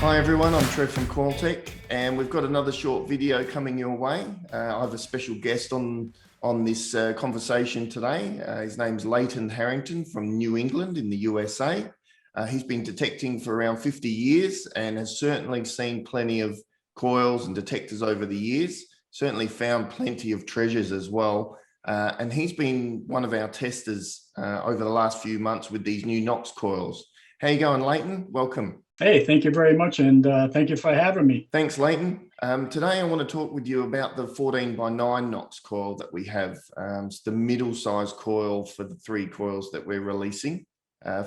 Hi everyone, I'm Trev from Coiltek, and we've got another short video coming your way. I have a special guest on this conversation today. His name's Leighton Harrington from New England in the USA. He's been detecting for around 50 years and has certainly seen plenty of coils and detectors over the years, certainly found plenty of treasures as well. And he's been one of our testers over the last few months with these new NOX coils. How you going, Leighton? Welcome. Hey, thank you very much, and thank you for having me. Thanks, Leighton. Today I want to talk with you about the 14x9 NOX coil that we have. It's the middle-sized coil for the 3 coils that we're releasing,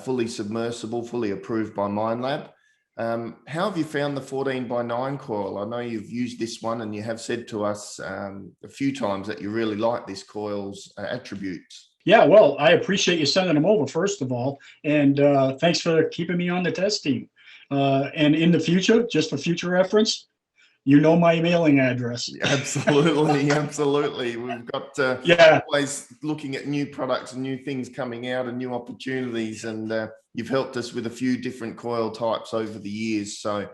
fully submersible, fully approved by Minelab. How have you found the 14x9 coil? I know you've used this one and you have said to us a few times that you really like this coil's attributes. Yeah, well, I appreciate you sending them over, first of all, and thanks for keeping me on the test team. And in the future, just for future reference, you know my mailing address. Absolutely, absolutely. We've got always looking at new products and new things coming out and new opportunities, and you've helped us with a few different coil types over the years. So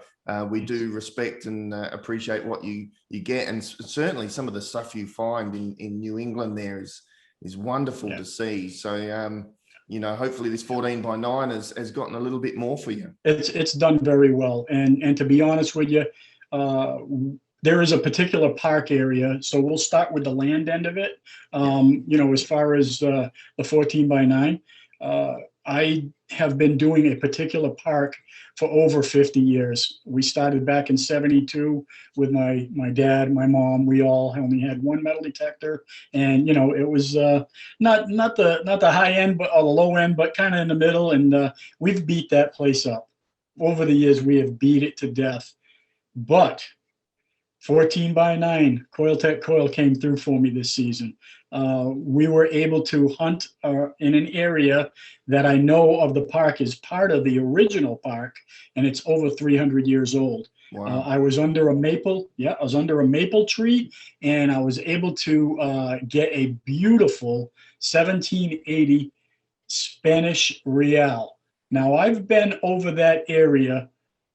we do respect and appreciate what you get, and certainly some of the stuff you find in New England there is wonderful to see. So you know, hopefully this 14x9 has gotten a little bit more for you. It's done very well, and to be honest with you, there is a particular park area, so we'll start with the land end of it. You know, as far as the 14x9, I have been doing a particular park for over 50 years. We started back in '72 with my dad, my mom. We all only had one metal detector, and you know, it was not the high end, but or the low end, but kind of in the middle. And we've beat that place up over the years. We have beat it to death. But 14x9 Coiltek coil came through for me this season. We were able to hunt in an area that I know of. The park is part of the original park, and it's over 300 years old. Wow. I was under a maple. Yeah, I was under a maple tree, and I was able to get a beautiful 1780 Spanish real. Now, I've been over that area.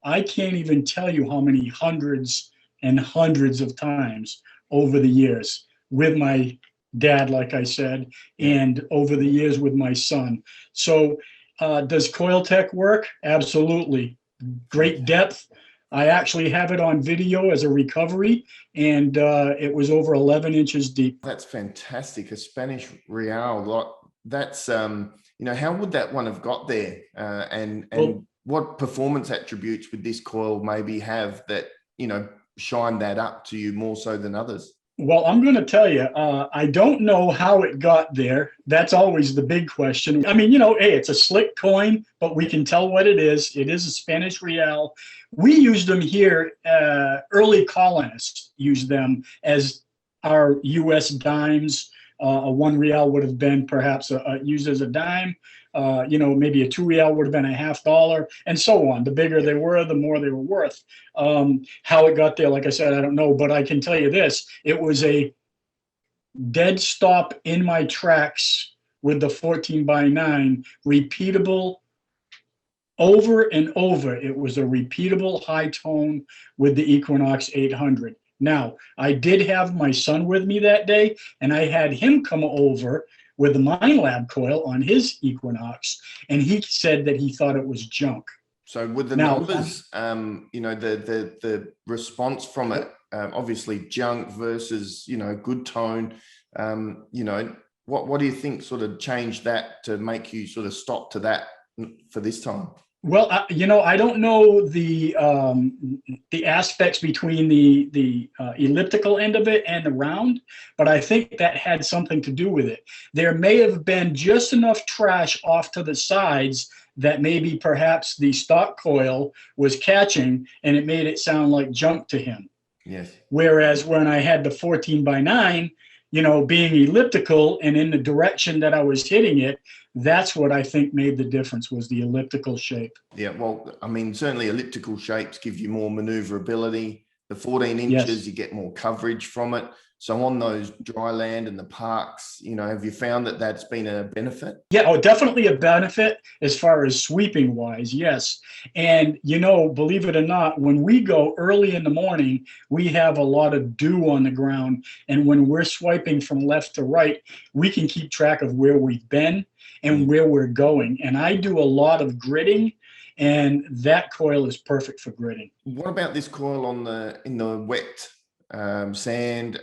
I can't even tell you how many hundreds and hundreds of times over the years with my dad, like I said, and over the years with my son. So does Coiltek work? Absolutely. Great depth. I actually have it on video as a recovery, and it was over 11 inches deep. That's fantastic. A Spanish real. That's, you know, how would that one have got there? And what performance attributes would this coil maybe have that, you know, shine that up to you more so than others? Well, I'm going to tell you, I don't know how it got there. That's always the big question. I mean, you know, hey, it's a slick coin, but we can tell what it is. It is a Spanish real. We used them here. Early colonists used them as our U.S. dimes. A 1 real would have been perhaps used as a dime. You know, maybe a 2 real would have been a $50, and so on. The bigger they were, the more they were worth. How it got there, like I said, I don't know, but I can tell you this: it was a dead stop in my tracks with the 14x9, repeatable over and over. It was a repeatable high tone with the Equinox 800. Now, I did have my son with me that day, and I had him come over with the Minelab coil on his Equinox, and he said that he thought it was junk. So with the numbers, you know, the response from it, obviously junk versus, you know, good tone, you know, what do you think sort of changed that to make you sort of stop to that for this time? Well, you know, I don't know the aspects between the elliptical end of it and the round, but I think that had something to do with it. There may have been just enough trash off to the sides that maybe perhaps the stock coil was catching, and it made it sound like junk to him. Yes. Whereas when I had the 14x9, you know, being elliptical and in the direction that I was hitting it, that's what I think made the difference, was the elliptical shape. Yeah, well, I mean, certainly elliptical shapes give you more maneuverability. The 14 inches, you get more coverage from it. So on those dry land and the parks, have you found that that's been a benefit? Yeah, oh, definitely a benefit as far as sweeping wise, yes. And, believe it or not, when we go early in the morning, we have a lot of dew on the ground. And when we're swiping from left to right, we can keep track of where we've been and where we're going. And I do a lot of gridding, and that coil is perfect for gridding. What about this coil in the wet sand,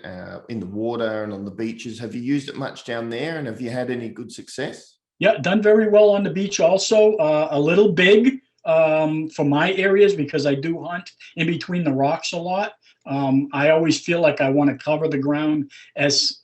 in the water and on the beaches? Have you used it much down there, and have you had any good success? Yeah, done very well on the beach also. A little big for my areas because I do hunt in between the rocks a lot. I always feel like I want to cover the ground as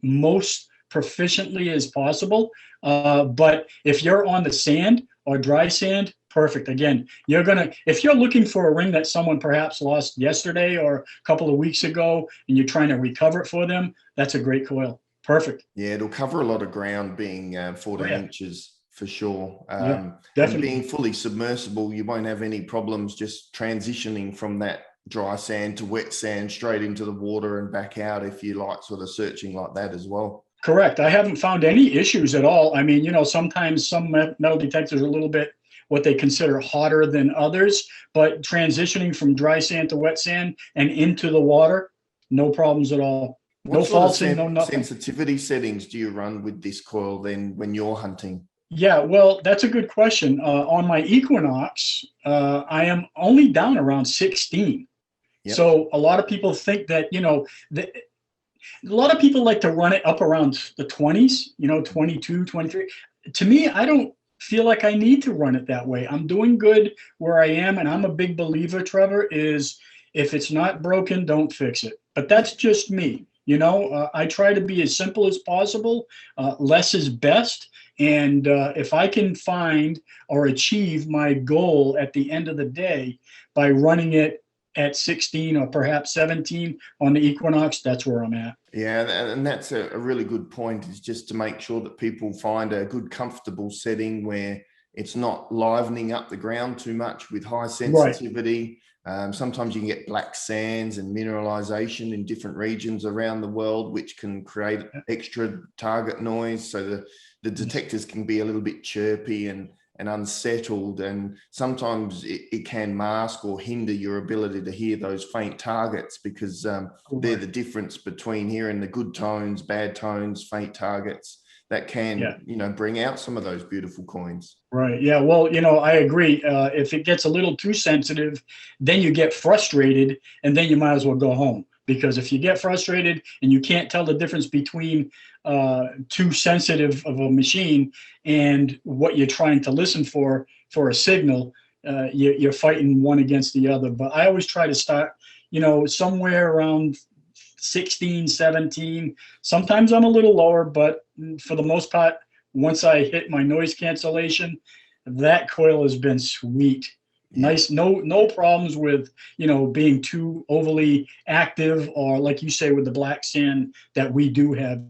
most proficiently as possible. But if you're on the sand or dry sand, perfect. Again, if you're looking for a ring that someone perhaps lost yesterday or a couple of weeks ago and you're trying to recover it for them, that's a great coil. Perfect. Yeah, it'll cover a lot of ground being 14 inches for sure. Yeah, definitely. And being fully submersible, you won't have any problems just transitioning from that dry sand to wet sand straight into the water and back out if you like sort of searching like that as well. Correct. I haven't found any issues at all. I mean, sometimes some metal detectors are a little bit what they consider hotter than others, but transitioning from dry sand to wet sand and into the water, no problems at all. No faulting, no nothing. Sensitivity settings do you run with this coil then when you're hunting? Yeah, well, that's a good question. On my Equinox, I am only down around 16. Yep. So a lot of people think that, a lot of people like to run it up around the 20s, 22, 23. To me, I don't feel like I need to run it that way. I'm doing good where I am, and I'm a big believer, Trevor, is if it's not broken, don't fix it. But that's just me. I try to be as simple as possible. Less is best. And if I can find or achieve my goal at the end of the day by running it at 16 or perhaps 17 on the Equinox, that's where I'm at. Yeah, and that's a really good point, is just to make sure that people find a good, comfortable setting where it's not livening up the ground too much with high sensitivity. Right. Sometimes you can get black sands and mineralization in different regions around the world, which can create extra target noise. So the detectors can be a little bit chirpy and unsettled, and sometimes it can mask or hinder your ability to hear those faint targets, because they're the difference between hearing the good tones, bad tones, faint targets that can, bring out some of those beautiful coins. Right. Yeah. Well, I agree. If it gets a little too sensitive, then you get frustrated, and then you might as well go home. Because if you get frustrated and you can't tell the difference between too sensitive of a machine and what you're trying to listen for a signal, you're fighting one against the other. But I always try to start, somewhere around 16, 17. Sometimes I'm a little lower, but for the most part, once I hit my noise cancellation, that coil has been sweet. Nice, no problems with being too overly active, or like you say with the black sand that we do have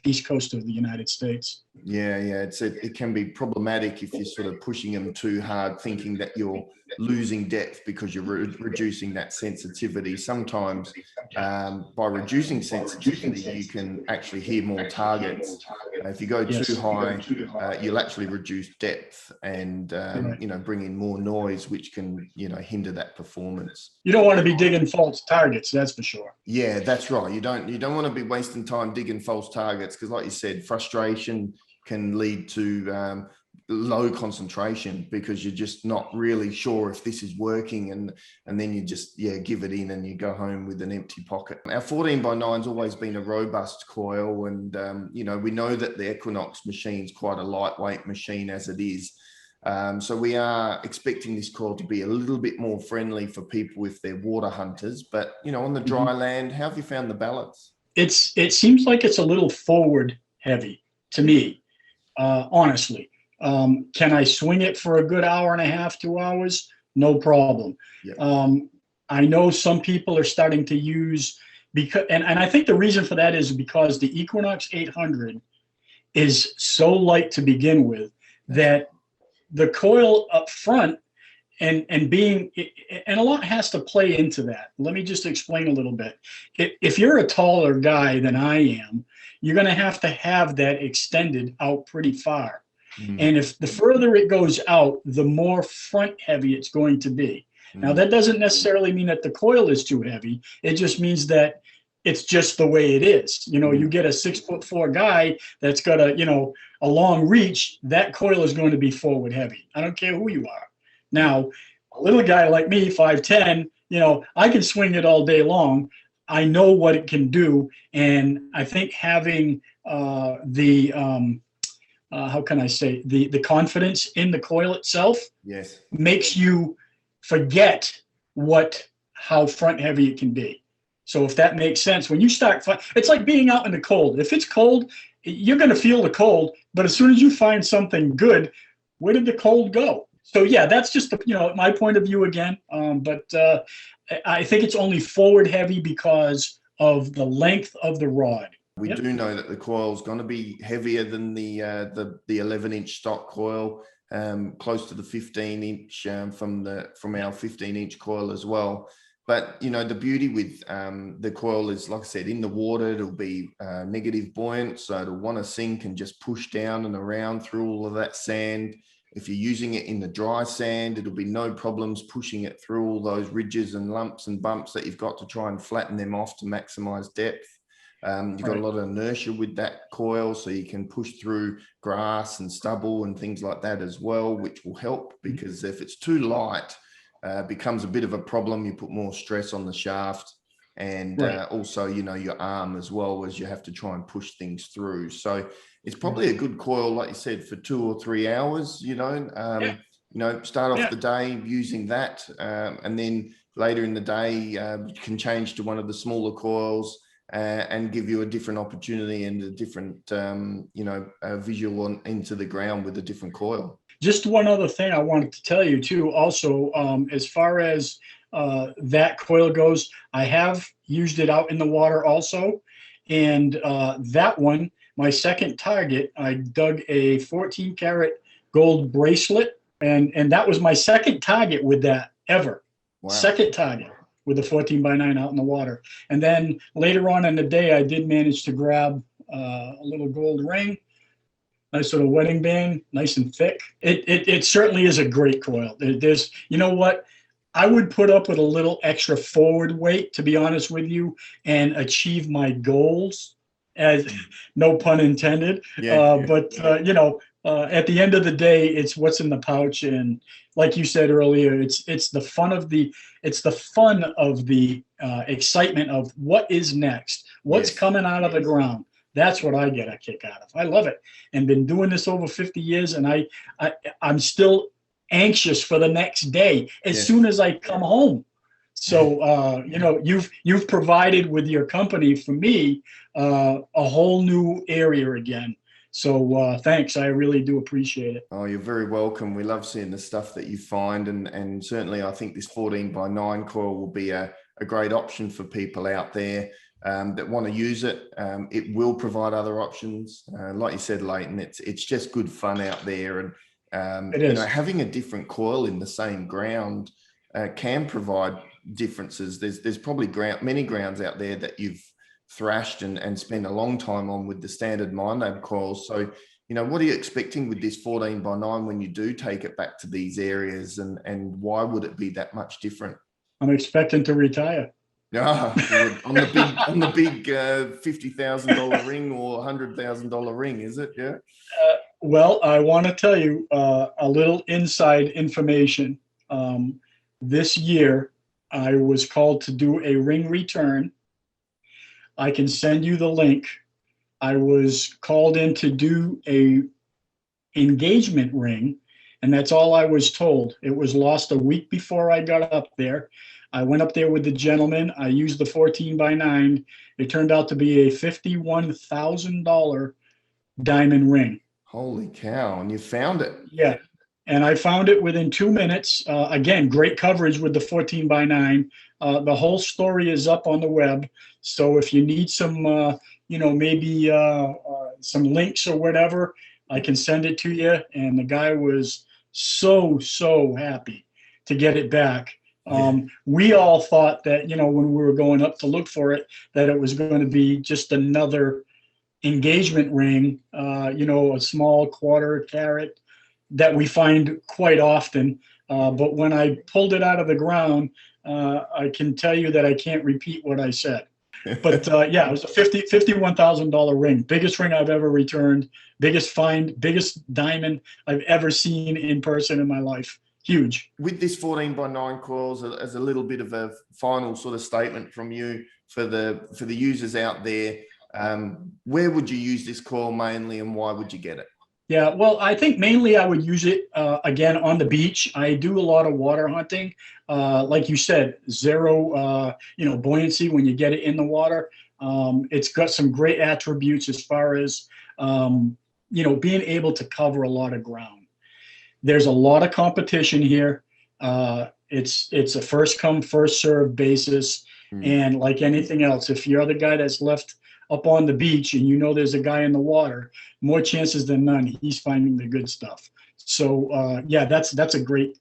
east coast of the United States. Yeah, it can be problematic if you're sort of pushing them too hard, thinking that you're losing depth because you're reducing that sensitivity. Sometimes by reducing sensitivity, you can actually hear more targets. If you go too high, you'll actually reduce depth and bring in more noise, which can hinder that performance. You don't want to be digging false targets, that's for sure. Yeah, that's right. You don't want to be wasting time digging false targets, because, like you said, frustration can lead to low concentration because you're just not really sure if this is working, and then you just give it in and you go home with an empty pocket. Our 14x9's always been a robust coil, and we know that the Equinox machine's quite a lightweight machine as it is. So we are expecting this coil to be a little bit more friendly for people if they're water hunters. But on the dry land, how have you found the balance? It seems like it's a little forward heavy to me, honestly. Can I swing it for a good hour and a half, 2 hours? No problem. Yep. I know some people are starting to use, and I think the reason for that is because the Equinox 800 is so light to begin with that the coil up front and being, and a lot has to play into that. Let me just explain a little bit. If you're a taller guy than I am, you're going to have that extended out pretty far. Mm. And if the further it goes out, the more front heavy it's going to be. Now, that doesn't necessarily mean that the coil is too heavy. It just means that it's just the way it is. You get a 6'4" guy that's got a long reach, that coil is going to be forward heavy. I don't care who you are. Now, a little guy like me, 5'10", I can swing it all day long. I know what it can do. And I think having how can I say, the confidence in the coil itself, yes, makes you forget how front heavy it can be. So if that makes sense, when you start, it's like being out in the cold. If it's cold, you're going to feel the cold, but as soon as you find something good, where did the cold go? So yeah, that's just my point of view again. But I think it's only forward heavy because of the length of the rod. We do know that the coil is going to be heavier than the 11-inch stock coil, close to the 15-inch from our 15-inch coil as well. But the beauty with the coil is, like I said, in the water it'll be negative buoyant, so it'll want to sink and just push down and around through all of that sand. If you're using it in the dry sand, it'll be no problems pushing it through all those ridges and lumps and bumps that you've got to try and flatten them off to maximize depth. You've got a lot of inertia with that coil, so you can push through grass and stubble and things like that as well, which will help, because if it's too light, it becomes a bit of a problem. You put more stress on the shaft, and also, your arm as well, as you have to try and push things through. So it's probably a good coil, like you said, for 2 or 3 hours, start off the day using that, and then later in the day, you can change to one of the smaller coils, and give you a different opportunity and a different, visual into the ground with a different coil. Just one other thing I wanted to tell you too, also, as far as that coil goes, I have used it out in the water also. And that one, my second target, I dug a 14 karat gold bracelet. And that was my second target with that ever. Wow. Second target with the 14x9 out in the water. And then later on in the day, I did manage to grab a little gold ring, nice little wedding band, nice and thick. It certainly is a great coil. There's, what? I would put up with a little extra forward weight, to be honest with you, and achieve my goals, as no pun intended. But at the end of the day, it's what's in the pouch. And like you said earlier, it's the fun of the excitement of what is next, what's coming out of the ground. That's what I get a kick out of. I love it, and been doing this over 50 years, and I'm still anxious for the next day as soon as I come home. So you've provided with your company for me a whole new area again. So thanks, I really do appreciate it. Oh, you're very welcome. We love seeing the stuff that you find, and certainly I think this 14x9 coil will be a great option for people out there that want to use it. It will provide other options. Like you said, Leighton, it's just good fun out there, and having a different coil in the same ground can provide differences. There's probably many grounds out there that you've thrashed and spent a long time on with the standard mine coils. So, what are you expecting with this 14x9 when you do take it back to these areas, and why would it be that much different? I'm expecting to retire. on the big $50,000 ring or $100,000 ring, is it? Yeah. Well, I want to tell you a little inside information. This year, I was called to do a ring return. I can send you the link. I was called in to do a engagement ring, and that's all I was told. It was lost a week before I got up there. I went up there with the gentleman. I used the 14x9. It turned out to be a $51,000 diamond ring. Holy cow. And you found it. Yeah. And I found it within 2 minutes. Again, great coverage with the 14x9. The whole story is up on the web. So if you need some, maybe some links or whatever, I can send it to you. And the guy was so happy to get it back. Yeah. We all thought that, when we were going up to look for it, that it was going to be just another engagement ring, a small quarter carat that we find quite often. But when I pulled it out of the ground, I can tell you that I can't repeat what I said. But yeah, it was a $51,000 ring, biggest ring I've ever returned, biggest find, biggest diamond I've ever seen in person in my life. Huge. With this 14x9 coils, as a little bit of a final sort of statement from you for the users out there, where would you use this coil mainly, and why would you get it? Yeah, well, I think mainly I would use it again on the beach. I do a lot of water hunting. Like you said, zero, buoyancy when you get it in the water. It's got some great attributes as far as, being able to cover a lot of ground. There's a lot of competition here. It's a first come, first served basis. And like anything else, if you're the guy that's left up on the beach and there's a guy in the water, more chances than none he's finding the good stuff. So yeah, that's a great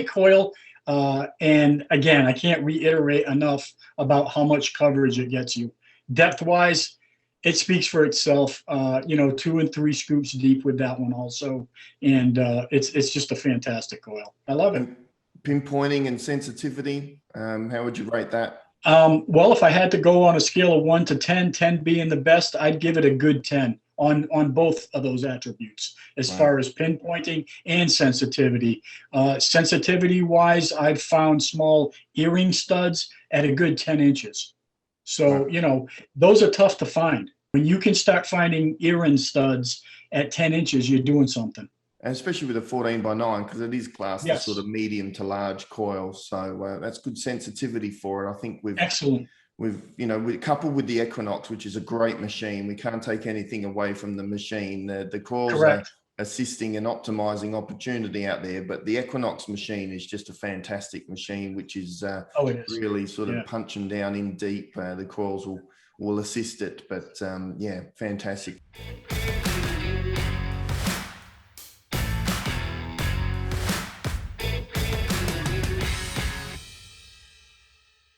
coil. And again, I can't reiterate enough about how much coverage it gets you. Depth wise, it speaks for itself. 2 and 3 scoops deep with that one also, and it's just a fantastic coil. I love it. Pinpointing and sensitivity, how would you rate that? Well, if I had to go on a scale of 1 to 10, 10 being the best, I'd give it a good 10 on both of those attributes as far as pinpointing and sensitivity. Sensitivity wise, I've found small earring studs at a good 10 inches. So, those are tough to find. When you can start finding earring studs at 10 inches, you're doing something. And especially with a 14x9, because it is classed as sort of medium to large coil. So that's good sensitivity for it. I think excellent. We coupled with the Equinox, which is a great machine. We can't take anything away from the machine. The coils are assisting and optimizing opportunity out there, but the Equinox machine is just a fantastic machine, which is really sort of punching down in deep. The coils will assist it, but yeah, fantastic.